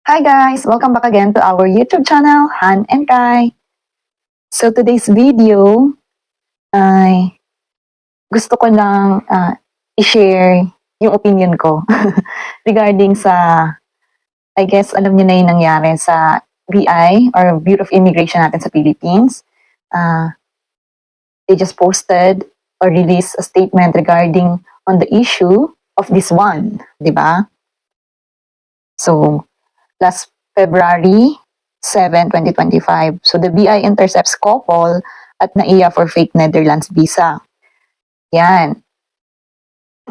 Hi guys! Welcome back again to our YouTube channel, Han and Kai. So today's video ay gusto ko lang i-share yung opinion ko regarding sa, I guess alam niyo na yung nangyari sa BI or Bureau of Immigration natin sa Philippines. They just posted or released a statement regarding on the issue of this one, di ba? So, last February 7, 2025. So the BI intercepts couple at NAIA for fake Netherlands visa. Yan.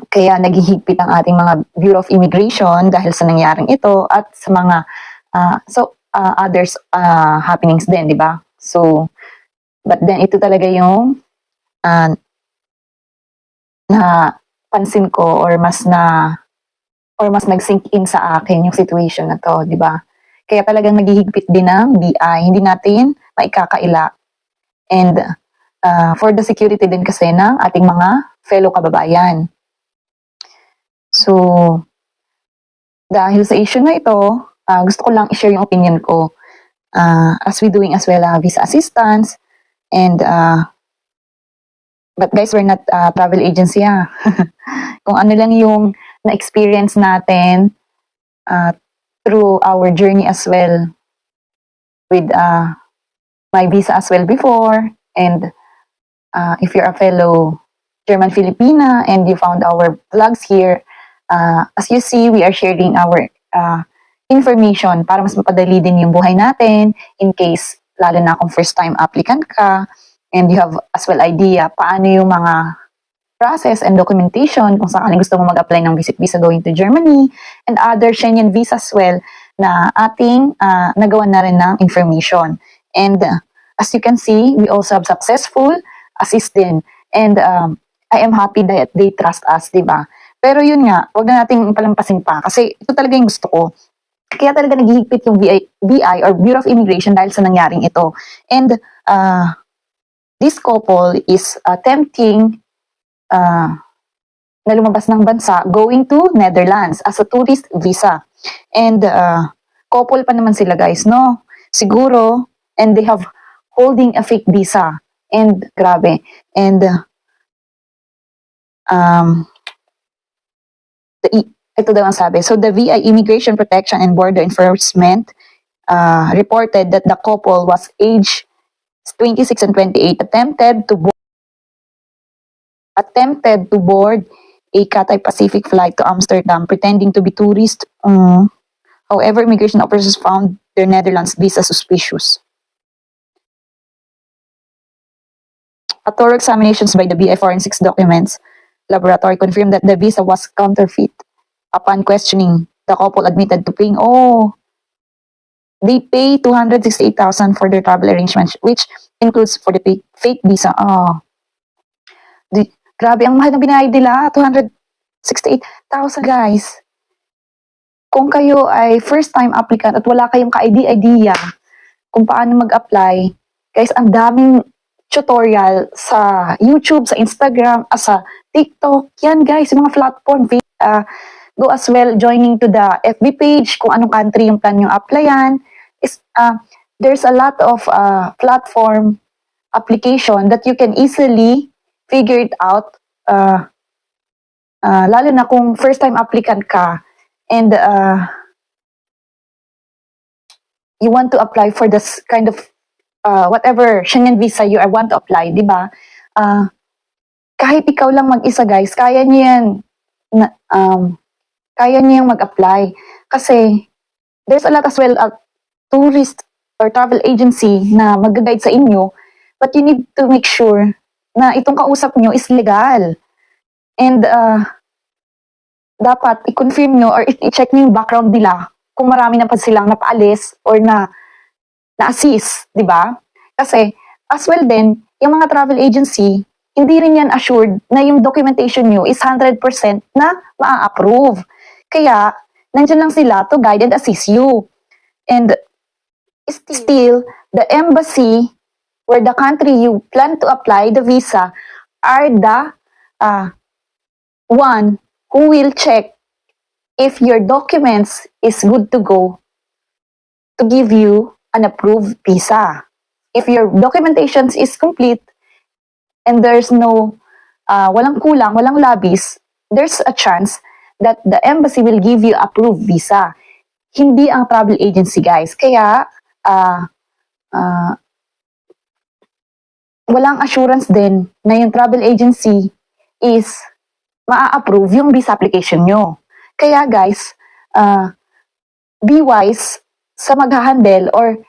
Kaya naghihigpit ang ating mga Bureau of Immigration dahil sa nangyaring ito at sa mga others happenings din, di ba? So, but then ito talaga yung napansin ko or mas nag-sink in sa akin yung situation na to, di ba? Kaya talagang naghihigpit din ng BI. Hindi natin maikakaila. And for the security din kasi ng ating mga fellow kababayan. So, dahil sa issue na ito, gusto ko lang i-share yung opinion ko. As we doing as well visa assistance. And, but guys, we're not travel agency Kung ano lang yung na-experience natin through our journey as well with my visa as well before. And if you're a fellow German Filipina and you found our vlogs here, as you see, we are sharing our information para mas mapadali din yung buhay natin in case, lalo na kung first time applicant ka and you have as well idea paano yung mga process and documentation kung sakaling gusto mo mag-apply ng visit visa going to Germany and other Schengen visa as well na ating nagawa na rin ng information. And as you can see, we also have successful assist din. And I am happy that they trust us, di ba? Pero yun nga, wag na nating palampasin pa kasi ito talaga yung gusto ko. Kaya talaga naghihigpit yung BI or Bureau of Immigration dahil sa nangyaring ito. And this couple is attempting na lumabas ng bansa going to Netherlands as a tourist visa. And couple pa naman sila guys, no? Siguro, and they have holding a fake visa. And grabe. And ito daw ang sabi. So the VI Immigration Protection and Border Enforcement reported that the couple was aged 26 and 28 attempted to board a Cathay Pacific flight to Amsterdam pretending to be tourists. However, immigration officers found their Netherlands visa suspicious. A thorough examinations by the BI Forensics Documents Laboratory confirmed that the visa was counterfeit. Upon questioning, the couple admitted to paying, they pay 268,000 for their travel arrangements, which includes for the fake visa. Grabe, ang mahal na binayad nila, 268,000 guys. Kung kayo ay first time applicant at wala kayong ka-idea kung paano mag-apply, guys, ang daming tutorial sa YouTube, sa Instagram, sa TikTok. Yan guys, yung mga platform. Go as well joining to the FB page kung anong country yung plan yung applyan. There's a lot of platform application that you can easily figure it out, lalo na kung first time applicant ka and you want to apply for this kind of whatever Schengen visa you want to apply, di ba? Kahit ikaw lang mag-isa guys, kaya niyo yan mag-apply kasi there's a lot as well tourist or travel agency na mag-guide sa inyo, but you need to make sure na itong kausap nyo is legal. And dapat i-confirm nyo or i-check nyo yung background nila kung marami na pa silang napaalis or na-assist, di ba? Kasi as well din, yung mga travel agency, hindi rin yan assured na yung documentation nyo is 100% na ma-approve. Kaya, nandiyan lang sila to guide and assist you. And still, the embassy where the country you plan to apply the visa are the one who will check if your documents is good to go to give you an approved visa. If your documentation is complete and there's no, walang kulang, walang labis, there's a chance that the embassy will give you approved visa. Hindi ang travel agency, guys. Kaya, walang assurance din na yung travel agency is maa-approve yung visa application nyo. Kaya guys, be wise sa mag-handle or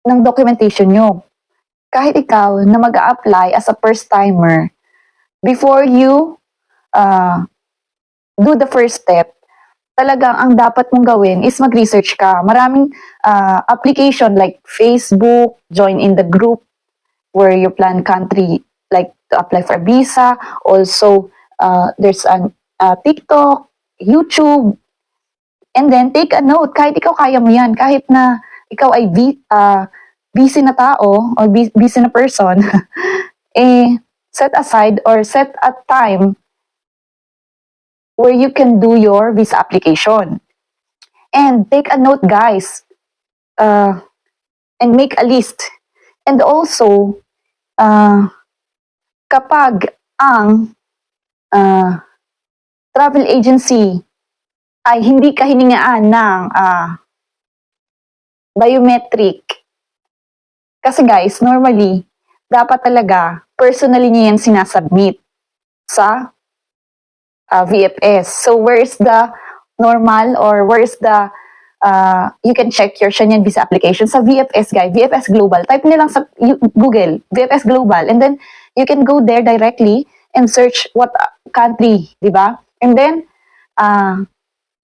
ng documentation nyo. Kahit ikaw na mag-a-apply as a first-timer, before you do the first step, talagang ang dapat mong gawin is mag-research ka. Maraming application like Facebook, join in the group where you plan country like to apply for a visa. Also, there's an TikTok, YouTube, and then take a note. Kahit ikaw kaya mo yan, kahit na ikaw ay busy na tao or busy na person, set aside or set a time where you can do your visa application. And take a note, guys, and make a list. And also, kapag ang travel agency ay hindi ka hiningaan ng biometric, kasi guys, normally, dapat talaga personally niya yan sinasubmit sa VFS. So, where's the normal or where's the you can check your Schengen visa application sa VFS, guys. VFS Global. Type nyo lang sa Google, VFS Global. And then, you can go there directly and search what country, di ba? And then,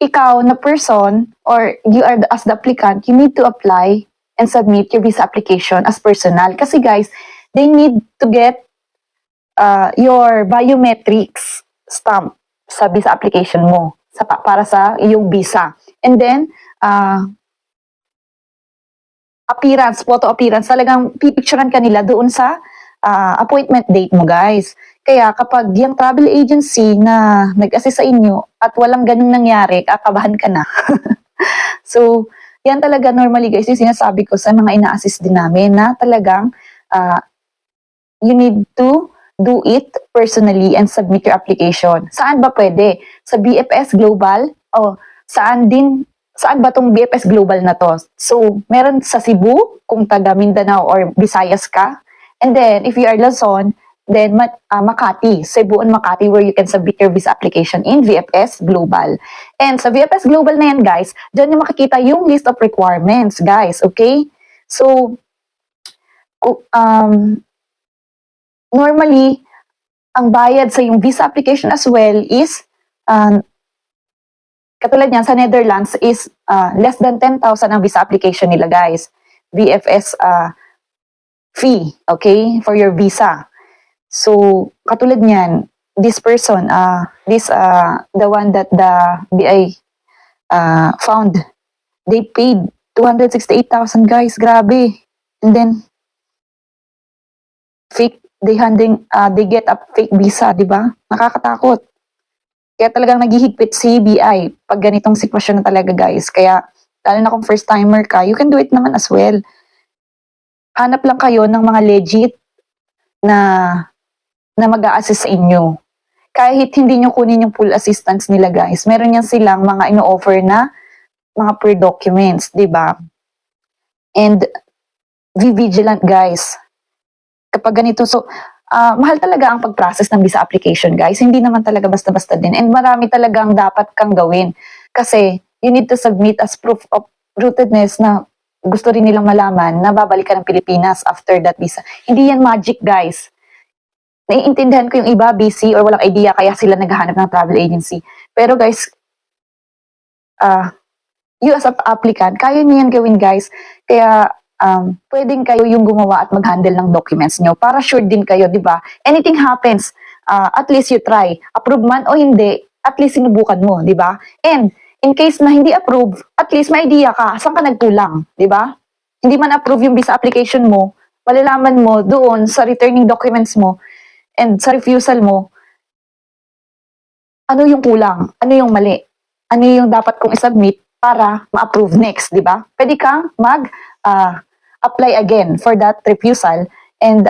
ikaw na person or you are as the applicant, you need to apply and submit your visa application as personal. Kasi guys, they need to get your biometrics stamp sa visa application mo para sa iyong visa. And then, appearance, photo appearance, talagang pipicturean ka nila doon sa appointment date mo, guys. Kaya kapag yung travel agency na nag-assist sa inyo at walang ganung nangyari, kakabahan ka na. So, yan talaga normally, guys, yung sinasabi ko sa mga ina-assist din namin na talagang you need to do it personally and submit your application. Saan ba pwede? Sa BFS Global? O saan ba tong BFS Global na to? So, meron sa Cebu, kung taga Mindanao or Visayas ka. And then, if you are Luzon, then Makati, Cebu and Makati, where you can submit your visa application in VFS Global. And sa VFS Global na yan, guys, dyan yung makikita yung list of requirements, guys. Okay? So, normally, ang bayad sa yung visa application as well is katulad niyan, sa Netherlands is less than 10,000 ang visa application nila, guys. VFS fee, okay, for your visa. So, katulad niyan, this person, the one that the BI found, they paid 268,000, guys. Grabe. And then, they get a fake visa, di ba? Nakakatakot. Kaya talagang naghihigpit si BI pag ganitong sitwasyon na talaga, guys. Kaya, lalo na kung first timer ka, you can do it naman as well. Hanap lang kayo ng mga legit na mag-a-assist sa inyo. Kahit hindi nyo kunin yung full assistance nila, guys, meron yan silang mga ino-offer na mga pre-documents, di ba? And be vigilant, guys. Kapag ganito, so, mahal talaga ang pag-process ng visa application, guys. Hindi naman talaga basta-basta din. And marami talagang dapat kang gawin. Kasi you need to submit as proof of rootedness na gusto rin nilang malaman na babalik ka ng Pilipinas after that visa. Hindi yan magic, guys. Naiintindihan ko yung iba, busy or walang idea kaya sila naghahanap ng travel agency. Pero guys, you as an applicant, kaya niyo yan gawin, guys. Kaya, pwedeng kayo yung gumawa at mag-handle ng documents nyo para sure din kayo, di ba? Anything happens, at least you try. Approve man o hindi, at least sinubukan mo, di ba? And in case na hindi approve, at least may idea ka, saan ka nagkulang, di ba? Hindi man approve yung visa application mo, malalaman mo doon sa returning documents mo and sa refusal mo, ano yung kulang, ano yung mali, ano yung dapat kong isubmit para ma-approve next, di ba? Pwede kang apply again for that refusal and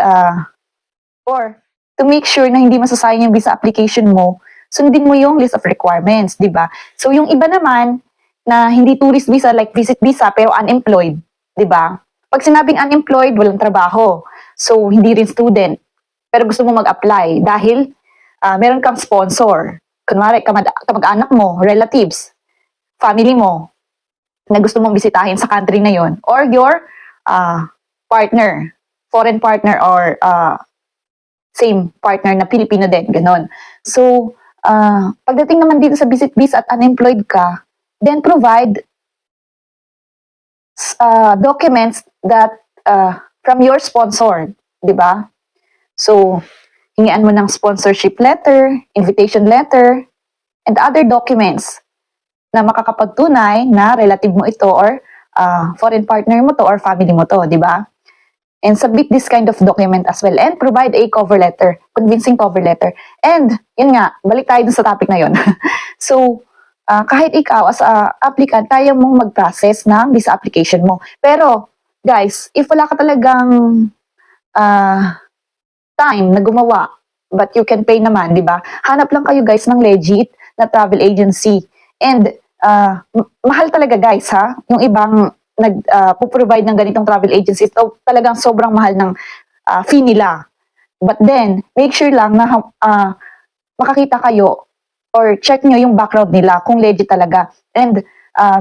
or to make sure na hindi masasayang yung visa application mo, sundin mo yung list of requirements, di ba? So yung iba naman na hindi tourist visa like visit visa pero unemployed, di ba? Pag sinabing unemployed, walang trabaho. So hindi rin student, pero gusto mo mag-apply dahil meron kang sponsor. Kunwari, kamag-anak mo, relatives, family mo, na gusto mong bisitahin sa country na yon, or your partner, foreign partner or same partner na Pilipino din, ganon. So, pagdating naman dito sa visit visa at unemployed ka, then provide documents that from your sponsor, di ba? So, hingian mo ng sponsorship letter, invitation letter, and other documents na makakapagtunay na relative mo ito or foreign partner mo to or family mo to, di ba? And submit this kind of document as well. And provide a cover letter, convincing cover letter. And, yun nga, balik tayo dun sa topic na yun. So, kahit ikaw as a applicant, kaya mong mag-process ng visa application mo. Pero, guys, if wala ka talagang time na gumawa, but you can pay naman, di ba? Hanap lang kayo guys ng legit na travel agency. And mahal talaga guys ha, yung ibang nag-provide ng ganitong travel agency, so, talagang sobrang mahal ng fee nila. But then, make sure lang na makakita kayo or check nyo yung background nila kung legit talaga. And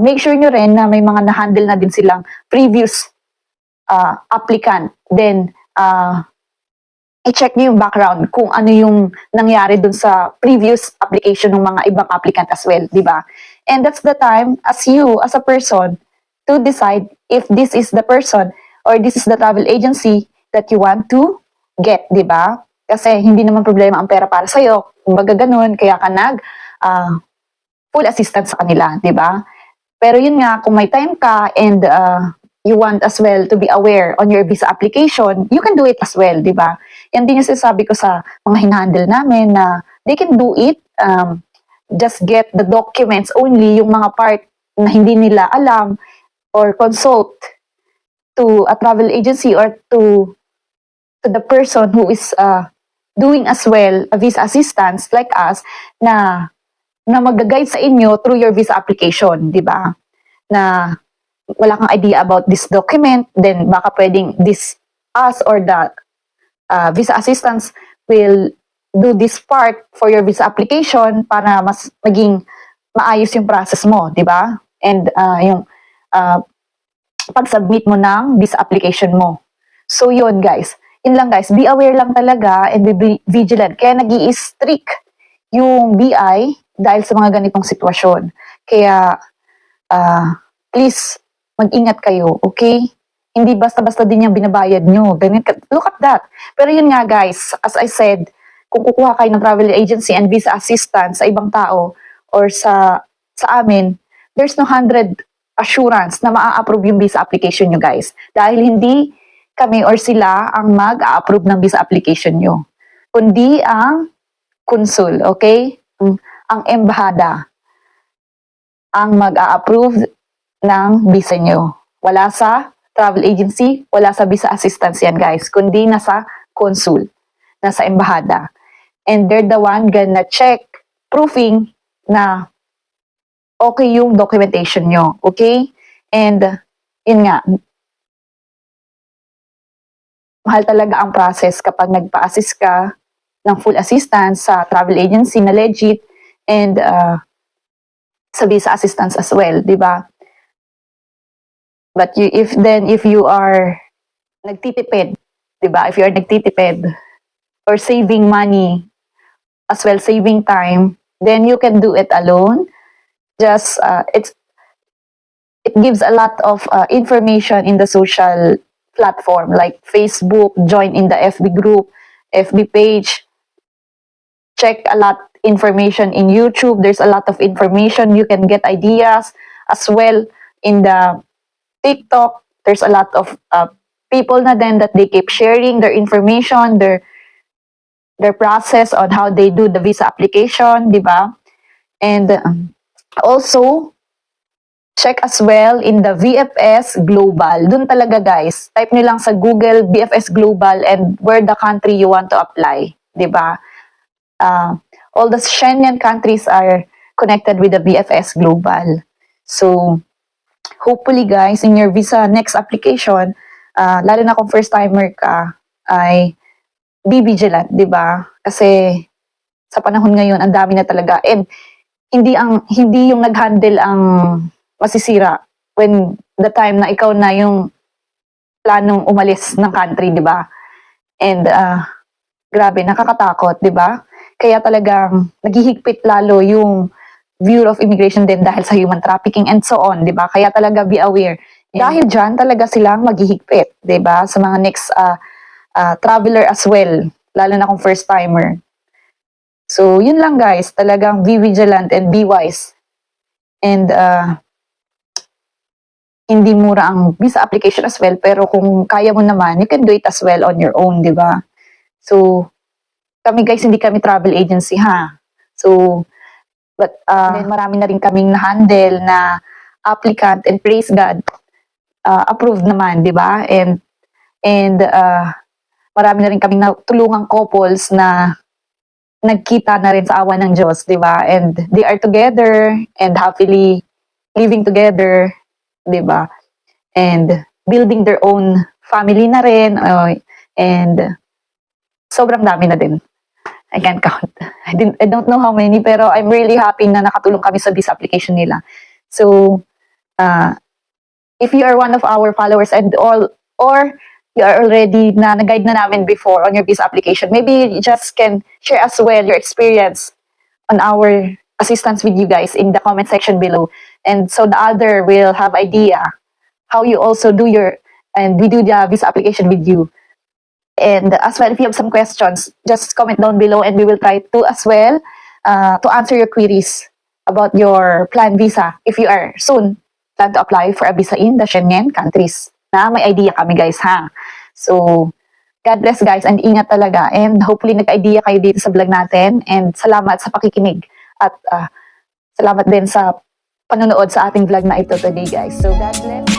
make sure nyo rin na may mga na-handle na din silang previous applicant. Then, i-check nyo yung background kung ano yung nangyari dun sa previous application ng mga ibang applicant as well, di ba? And that's the time as you, as a person, to decide if this is the person or this is the travel agency that you want to get, di ba? Kasi hindi naman problema ang pera para sa'yo. Kumbaga ganun, kaya ka full assistance sa kanila, di ba? Pero yun nga, kung may time ka and you want as well to be aware on your visa application, you can do it as well, di ba? Yan din yung sinasabi ko sa mga hinahandle namin na they can do it, just get the documents only, yung mga part na hindi nila alam or consult to a travel agency or to the person who is doing as well a visa assistance like us na mag-guide sa inyo through your visa application, di ba? Na wala kang idea about this document, then baka pwedeng us or the visa assistance will do this part for your visa application para mas maging maayos yung process mo, di ba? And yung pag-submit mo ng visa application mo. So yun guys, yun lang guys, be aware lang talaga and be vigilant. Kaya nag-i-strict yung BI dahil sa mga ganitong sitwasyon. Kaya please, mag-ingat kayo, okay? Hindi basta-basta din yung binabayad nyo. Look at that. Pero yun nga guys, as I said, kung kukuha kayo ng travel agency and visa assistance sa ibang tao or sa amin, there's no 100 assurance na maa-approve yung visa application nyo guys. Dahil hindi kami or sila ang mag-a-approve ng visa application nyo. Kundi ang consul, okay? Ang embahada ang mag-a-approve ng visa nyo. Wala sa travel agency, wala sa visa assistance yan guys, kundi nasa consul, nasa embahada. And they're the one gonna check, proofing na okay yung documentation nyo, okay? And yun nga, mahal talaga ang process kapag nagpa-assist ka ng full assistance sa travel agency na legit and sa visa assistance as well, di ba? But if you are nagtitipid, di ba? If you are nagtitipid or saving money as well saving time, then you can do it alone. Just it gives a lot of information in the social platform like Facebook, join in the FB group, FB page, check a lot information in YouTube. There's a lot of information. You can get ideas as well in the TikTok. There's a lot of people na then that they keep sharing their information, their process on how they do the visa application, di ba? And also, check as well in the VFS Global. Dun talaga guys, type nyo lang sa Google VFS Global and where the country you want to apply. Diba? All the Schengen countries are connected with the VFS Global. So, hopefully guys, in your visa next application, lalo na kung first timer ka, ay be vigilant, di ba? Kasi sa panahon ngayon, ang dami na talaga. And hindi yung nag-handle ang masisira when the time na ikaw na yung planong umalis ng country, di ba? And grabe, nakakatakot, di ba? Kaya talagang naghihigpit lalo yung Bureau of Immigration din dahil sa human trafficking and so on, di ba? Kaya talaga be aware. Dahil dyan talaga silang maghihigpit, di ba? Sa mga next traveler as well, lalo na kung first timer. So, yun lang guys, talagang be vigilant and be wise. And hindi mura ang visa application as well, pero kung kaya mo naman, you can do it as well on your own, di ba? So, kami guys, hindi kami travel agency ha. So, but then marami na rin kaming na-handle na applicant and praise God, approved naman, di ba? And marami na rin kaming natulungang couples na nagkita na rin sa awa ng Diyos, di ba? And they are together and happily living together, di ba? And building their own family na rin. And sobrang dami na din. I can't count. I don't know how many, pero I'm really happy na nakatulong kami sa visa application nila. So, if you are one of our followers and all, or you are already na-guide na namin before on your visa application, maybe you just can share as well your experience on our assistance with you guys in the comment section below. And so the other will have idea how you also do and we do the visa application with you. And as well, if you have some questions, just comment down below and we will try to as well to answer your queries about your planned visa if you are soon plan to apply for a visa in the Schengen countries. Na may idea kami guys ha. So, God bless guys and ingat talaga. And hopefully nag-idea kayo dito sa vlog natin. And salamat sa pakikinig. At salamat din sa panonood sa ating vlog na ito today guys. So, God bless.